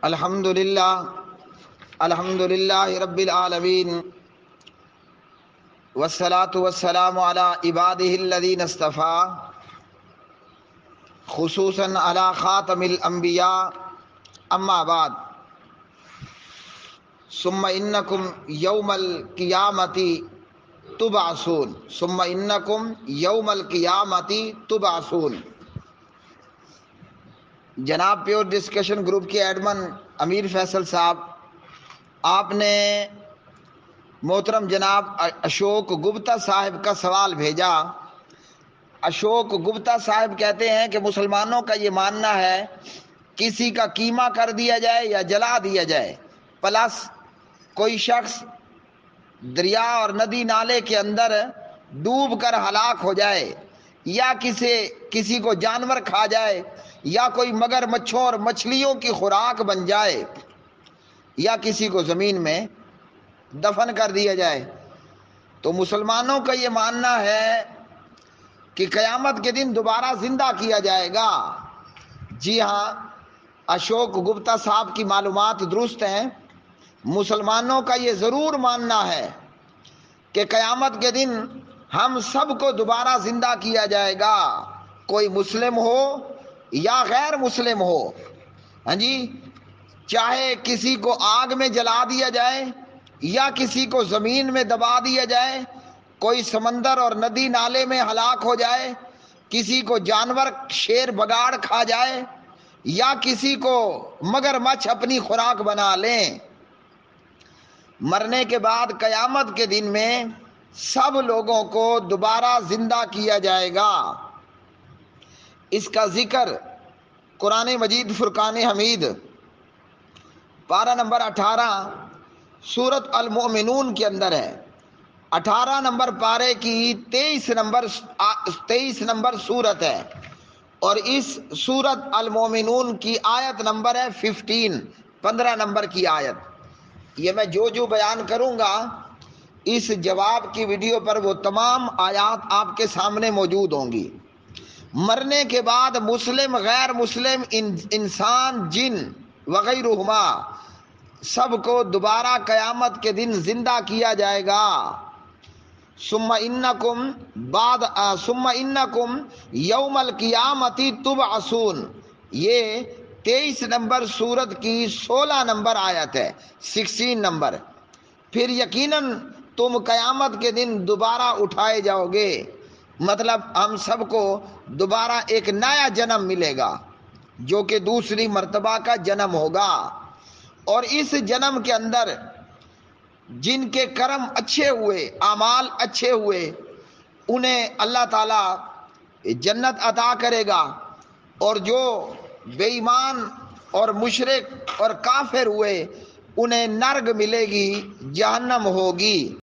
الحمدللہ رب العالمین والصلاة والسلام علی عبادہ الذین اصطفیٰ خصوصاً علی خاتم الانبیاء اما بعد ثم انکم یوم القیامۃ تبعثون تبعثون۔ جناب پیور ڈسکشن گروپ کے ایڈمن امیر فیصل صاحب، آپ نے محترم جناب اشوک گپتا صاحب کا سوال بھیجا۔ اشوک گپتا صاحب کہتے ہیں کہ مسلمانوں کا یہ ماننا ہے کسی کا قیمہ کر دیا جائے یا جلا دیا جائے، پلس کوئی شخص دریا اور ندی نالے کے اندر ڈوب کر ہلاک ہو جائے، یا کسی کو جانور کھا جائے، یا کوئی مگر مچھوں اور مچھلیوں کی خوراک بن جائے، یا کسی کو زمین میں دفن کر دیا جائے، تو مسلمانوں کا یہ ماننا ہے کہ قیامت کے دن دوبارہ زندہ کیا جائے گا۔ جی ہاں، اشوک گپتا صاحب کی معلومات درست ہیں۔ مسلمانوں کا یہ ضرور ماننا ہے کہ قیامت کے دن ہم سب کو دوبارہ زندہ کیا جائے گا، کوئی مسلم ہو یا غیر مسلم ہو۔ ہاں جی، چاہے کسی کو آگ میں جلا دیا جائے یا کسی کو زمین میں دبا دیا جائے، کوئی سمندر اور ندی نالے میں ہلاک ہو جائے، کسی کو جانور شیر بگاڑ کھا جائے، یا کسی کو مگرمچھ اپنی خوراک بنا لیں، مرنے کے بعد قیامت کے دن میں سب لوگوں کو دوبارہ زندہ کیا جائے گا۔ اس کا ذکر قرآن مجید فرقان حمید پارہ نمبر 18 سورت المؤمنون کے اندر ہے۔ 18 نمبر پارے کی 23 نمبر سورت ہے، اور اس سورت المؤمنون کی آیت نمبر ہے 15 نمبر کی آیت۔ یہ میں جو بیان کروں گا اس جواب کی ویڈیو پر وہ تمام آیات آپ کے سامنے موجود ہوں گی۔ مرنے کے بعد مسلم، غیر مسلم، انسان، جن وغیرہما سب کو دوبارہ قیامت کے دن زندہ کیا جائے گا۔ ثم انکم یوم القیامۃ تبعثون، یہ 23 نمبر سورت کی 16 نمبر آیت ہے، 16 نمبر۔ پھر یقیناً تم قیامت کے دن دوبارہ اٹھائے جاؤ گے، مطلب ہم سب کو دوبارہ ایک نیا جنم ملے گا جو کہ دوسری مرتبہ کا جنم ہوگا، اور اس جنم کے اندر جن کے کرم اچھے ہوئے، اعمال اچھے ہوئے، انہیں اللہ تعالی جنت عطا کرے گا، اور جو بے ایمان اور مشرک اور کافر ہوئے انہیں نرگ ملے گی، جہنم ہوگی۔